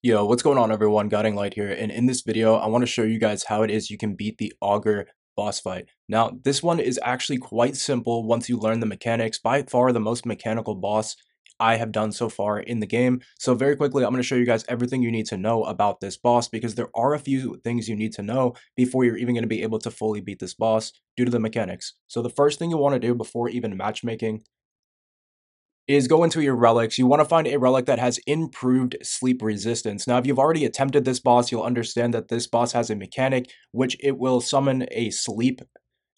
Yo, what's going on everyone? Guiding Light here, and in this video, I want to show you guys how it is you can beat the Augur boss fight. Now, this one is actually quite simple once you learn the mechanics. By far the most mechanical boss I have done so far in the game. So very quickly, I'm going to show you guys everything you need to know about this boss because there are a few things you need to know before you're even going to be able to fully beat this boss due to the mechanics. So the first thing you want to do before even matchmaking is go into your relics. You want to find a relic that has improved sleep resistance. Now, if you've already attempted this boss, you'll understand that this boss has a mechanic which it will summon a sleep.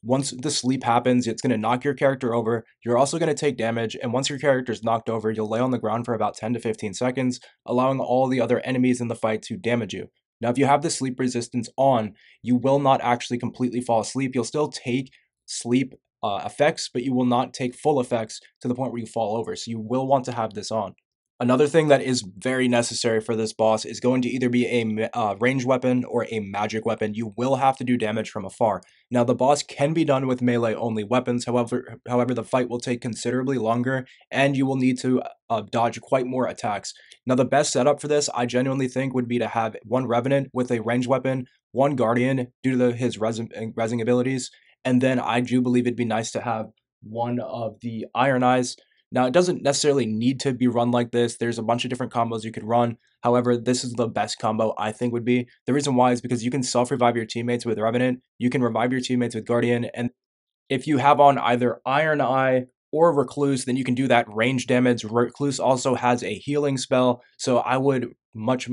Once the sleep happens, it's going to knock your character over. You're also going to take damage, and once your character is knocked over, you'll lay on the ground for about 10 to 15 seconds, allowing all the other enemies in the fight to damage you. Now, if you have the sleep resistance on, you will not actually completely fall asleep. You'll still take sleep effects, but you will not take full effects to the point where you fall over. So you will want to have this on. Another thing that is very necessary for this boss is going to either be a ranged weapon or a magic weapon. You will have to do damage from afar. Now, the boss can be done with melee-only weapons. However, the fight will take considerably longer, and you will need to dodge quite more attacks. Now, the best setup for this, I genuinely think, would be to have one Revenant with a ranged weapon, one Guardian due to his resing abilities, and then I do believe it'd be nice to have one of the Iron Eyes. Now, it doesn't necessarily need to be run like this. There's a bunch of different combos you could run. However, this is the best combo I think would be. The reason why is because you can self-revive your teammates with Revenant, you can revive your teammates with Guardian, and if you have on either Iron Eye or Recluse, then you can do that range damage. Recluse also has a healing spell, so I would much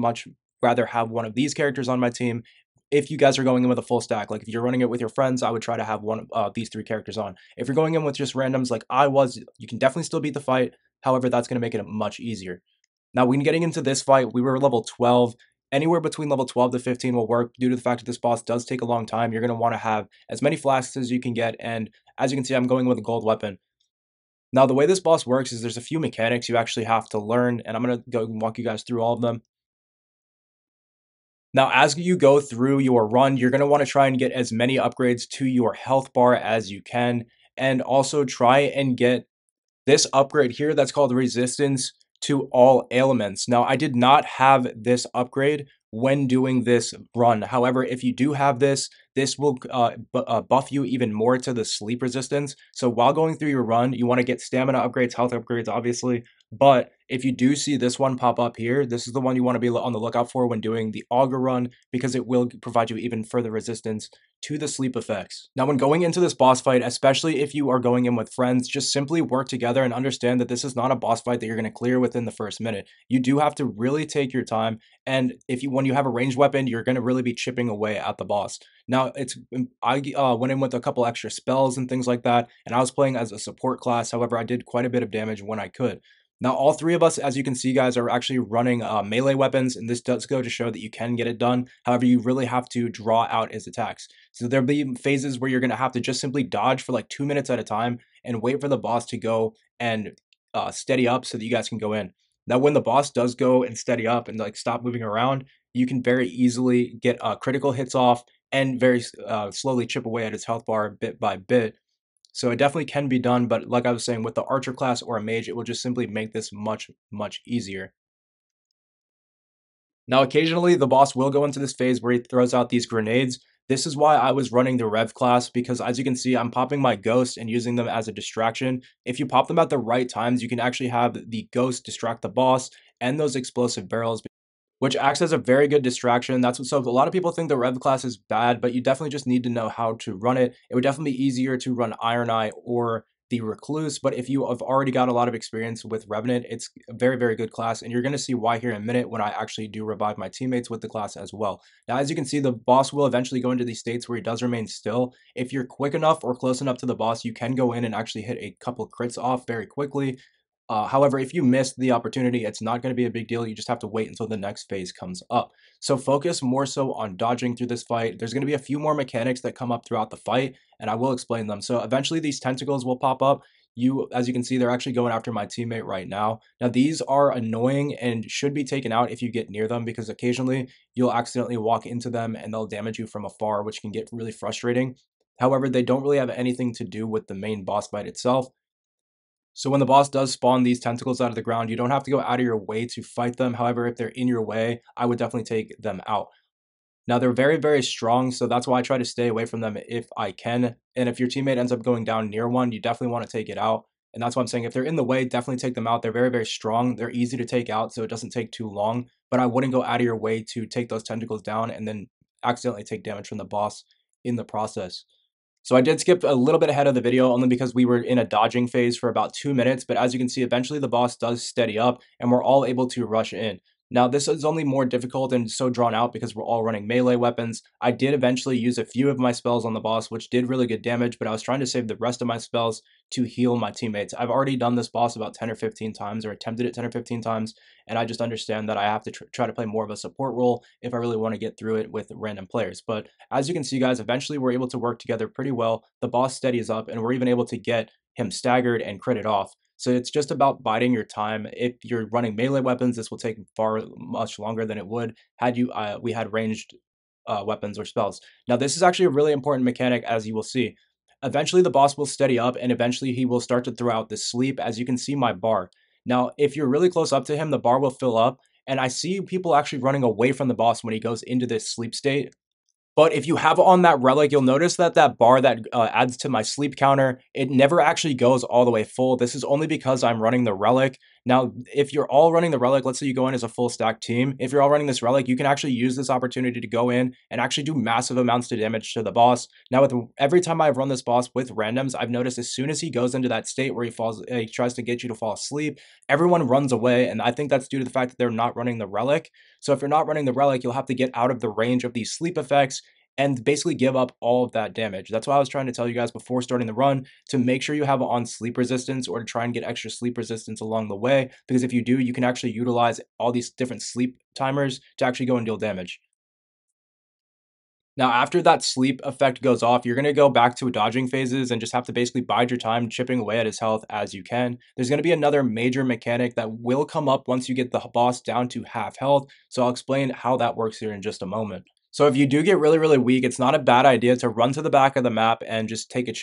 rather have one of these characters on my team. If you guys are going in with a full stack, like if you're running it with your friends, I would try to have one of these three characters on. If you're going in with just randoms like I was, you can definitely still beat the fight. However, that's going to make it much easier. Now, when getting into this fight, we were level 12. Anywhere between level 12 to 15 will work due to the fact that this boss does take a long time. You're going to want to have as many flasks as you can get, and as you can see, I'm going with a gold weapon. Now, the way this boss works is there's a few mechanics you actually have to learn, and I'm going to go and walk you guys through all of them. Now, as you go through your run, you're going to want to try and get as many upgrades to your health bar as you can, and also try and get this upgrade here that's called resistance to all ailments. Now, I did not have this upgrade when doing this run. However, if you do have this, this will buff you even more to the sleep resistance. So while going through your run, you want to get stamina upgrades, health upgrades, obviously. But if you do see this one pop up here, this is the one you want to be on the lookout for when doing the Augur run because it will provide you even further resistance to the sleep effects. Now, when going into this boss fight, especially if you are going in with friends, just simply work together and understand that this is not a boss fight that you're going to clear within the first minute. You do have to really take your time, and when you have a ranged weapon, you're going to really be chipping away at the boss. Now, I went in with a couple extra spells and things like that, and I was playing as a support class. However, I did quite a bit of damage when I could. Now, all three of us, as you can see, guys, are actually running melee weapons, and this does go to show that you can get it done. However, you really have to draw out his attacks. So there'll be phases where you're going to have to just simply dodge for like 2 minutes at a time and wait for the boss to go and steady up so that you guys can go in. Now, when the boss does go and steady up and like stop moving around, you can very easily get critical hits off and very slowly chip away at his health bar bit by bit. So it definitely can be done, but like I was saying, with the archer class or a mage, it will just simply make this much easier. Now, occasionally, the boss will go into this phase where he throws out these grenades. This is why I was running the Rev class, because as you can see, I'm popping my Ghost and using them as a distraction. If you pop them at the right times, you can actually have the Ghost distract the boss and those explosive barrels, which acts as a very good distraction. That's what, so a lot of people think the Rev class is bad, but you definitely just need to know how to run it. It would definitely be easier to run Iron Eye or the Recluse, but if you have already got a lot of experience with Revenant, it's a very good class, and you're going to see why here in a minute when I actually do revive my teammates with the class as well. Now, as you can see, the boss will eventually go into these states where he does remain still. If you're quick enough or close enough to the boss, you can go in and actually hit a couple crits off very quickly. However, if you miss the opportunity, it's not going to be a big deal. You just have to wait until the next phase comes up. So focus more so on dodging through this fight. There's going to be a few more mechanics that come up throughout the fight, and I will explain them. So eventually these tentacles will pop up. As you can see, they're actually going after my teammate right now. Now, these are annoying and should be taken out if you get near them, because occasionally you'll accidentally walk into them and they'll damage you from afar, which can get really frustrating. However, they don't really have anything to do with the main boss fight itself. So when the boss does spawn these tentacles out of the ground, you don't have to go out of your way to fight them. However, if they're in your way, I would definitely take them out. Now they're very, very strong, so that's why I try to stay away from them if I can. And if your teammate ends up going down near one, you definitely want to take it out. And that's why I'm saying if they're in the way, definitely take them out. They're very, very strong. They're easy to take out, so it doesn't take too long. But I wouldn't go out of your way to take those tentacles down and then accidentally take damage from the boss in the process. So I did skip a little bit ahead of the video only because we were in a dodging phase for about 2 minutes, but as you can see, eventually the boss does steady up and we're all able to rush in. Now, this is only more difficult and so drawn out because we're all running melee weapons. I did eventually use a few of my spells on the boss, which did really good damage, but I was trying to save the rest of my spells to heal my teammates. I've already done this boss about 10 or 15 times, or attempted it 10 or 15 times, and I just understand that I have to try to play more of a support role if I really want to get through it with random players. But as you can see, guys, eventually we're able to work together pretty well. The boss steadies up, and we're even able to get him staggered and critted off. So it's just about biding your time. If you're running melee weapons, this will take far much longer than it would had you we had ranged weapons or spells. Now, this is actually a really important mechanic, as you will see. Eventually, the boss will steady up, and eventually he will start to throw out the sleep. As you can see, my bar. Now, if you're really close up to him, the bar will fill up, and I see people actually running away from the boss when he goes into this sleep state. But if you have on that relic, you'll notice that that bar that adds to my sleep counter, it never actually goes all the way full. This is only because I'm running the relic. Now, if you're all running the relic, let's say you go in as a full stack team, if you're all running this relic, you can actually use this opportunity to go in and actually do massive amounts of damage to the boss. Now, with every time I've run this boss with randoms, I've noticed as soon as he goes into that state where he tries to get you to fall asleep, everyone runs away, and I think that's due to the fact that they're not running the relic. So if you're not running the relic, you'll have to get out of the range of these sleep effects and basically give up all of that damage. That's why I was trying to tell you guys before starting the run to make sure you have on sleep resistance or to try and get extra sleep resistance along the way, because if you do, you can actually utilize all these different sleep timers to actually go and deal damage. Now, after that sleep effect goes off, you're going to go back to dodging phases and just have to basically bide your time, chipping away at his health as you can. There's going to be another major mechanic that will come up once you get the boss down to half health, so I'll explain how that works here in just a moment. So if you do get really, really weak, it's not a bad idea to run to the back of the map and just take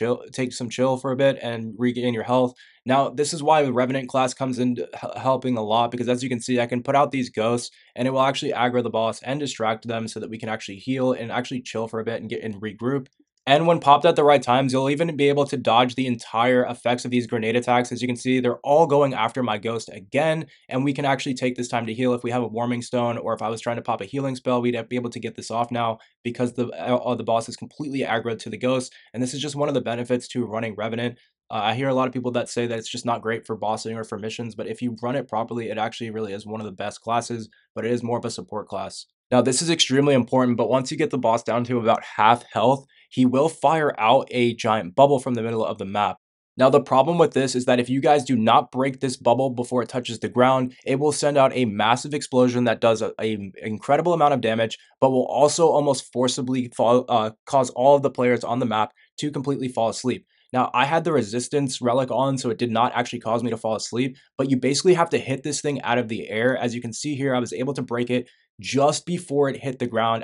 some chill for a bit and regain your health. Now, this is why the Revenant class comes in helping a lot, because as you can see, I can put out these ghosts and it will actually aggro the boss and distract them so that we can actually heal and actually chill for a bit and get and regroup. And when popped at the right times, you'll even be able to dodge the entire effects of these grenade attacks. As you can see, they're all going after my ghost again, and we can actually take this time to heal if we have a warming stone, or if I was trying to pop a healing spell, we'd be able to get this off now because the boss is completely aggroed to the ghost. And this is just one of the benefits to running Revenant. I hear a lot of people that say that it's just not great for bossing or for missions, but if you run it properly, it actually really is one of the best classes, but it is more of a support class. Now, this is extremely important, but once you get the boss down to about half health, he will fire out a giant bubble from the middle of the map. Now, the problem with this is that if you guys do not break this bubble before it touches the ground, it will send out a massive explosion that does a incredible amount of damage, but will also almost forcibly cause all of the players on the map to completely fall asleep. Now, I had the resistance relic on, so it did not actually cause me to fall asleep, but you basically have to hit this thing out of the air. As you can see here, I was able to break it just before it hit the ground.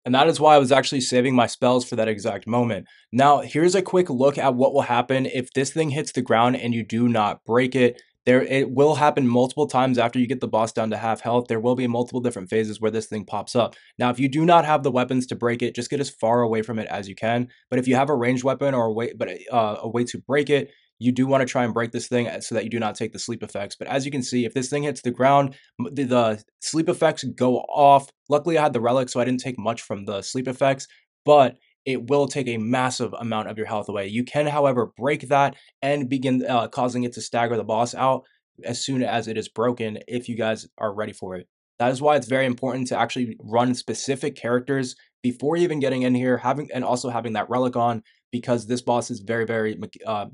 And that is why I was actually saving my spells for that exact moment. Now, here's a quick look at what will happen if this thing hits the ground and you do not break it. It will happen multiple times after you get the boss down to half health. There will be multiple different phases where this thing pops up. Now, if you do not have the weapons to break it, just get as far away from it as you can. But if you have a ranged weapon or a way to break it, you do want to try and break this thing so that you do not take the sleep effects. But as you can see, if this thing hits the ground, the sleep effects go off. Luckily, I had the relic, so I didn't take much from the sleep effects, but it will take a massive amount of your health away. You can, however, break that and begin causing it to stagger the boss out as soon as it is broken if you guys are ready for it. That is why it's very important to actually run specific characters before even getting in here, and also having that relic on, because this boss is very, very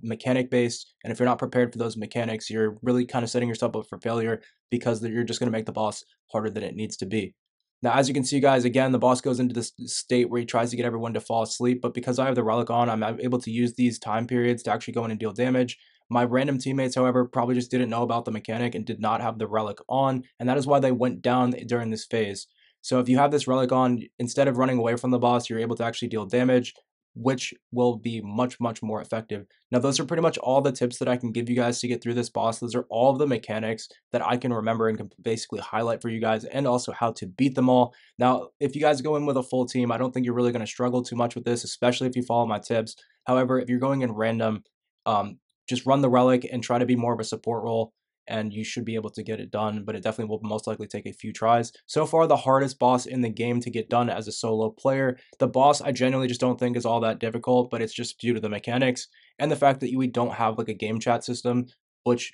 mechanic based. And if you're not prepared for those mechanics, you're really kind of setting yourself up for failure, because you're just going to make the boss harder than it needs to be. Now, as you can see, guys, again, the boss goes into this state where he tries to get everyone to fall asleep, but because I have the relic on, I'm able to use these time periods to actually go in and deal damage. My random teammates, however, probably just didn't know about the mechanic and did not have the relic on, and that is why they went down during this phase. So if you have this relic on, instead of running away from the boss, you're able to actually deal damage. which will be much more effective. Now, those are pretty much all the tips that I can give you guys to get through this boss. Those are all of the mechanics that I can remember and can basically highlight for you guys, and also how to beat them all. Now, if you guys go in with a full team, I don't think you're really going to struggle too much with this, especially if you follow my tips. However, if you're going in random, um, just run the relic and try to be more of a support role, and you should be able to get it done, but it definitely will most likely take a few tries. So far, the hardest boss in the game to get done as a solo player. The boss I genuinely just don't think is all that difficult, but it's just due to the mechanics and the fact that we don't have like a game chat system, which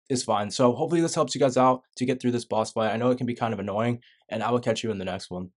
is fine. So hopefully this helps you guys out to get through this boss fight. I know it can be kind of annoying, and I will catch you in the next one.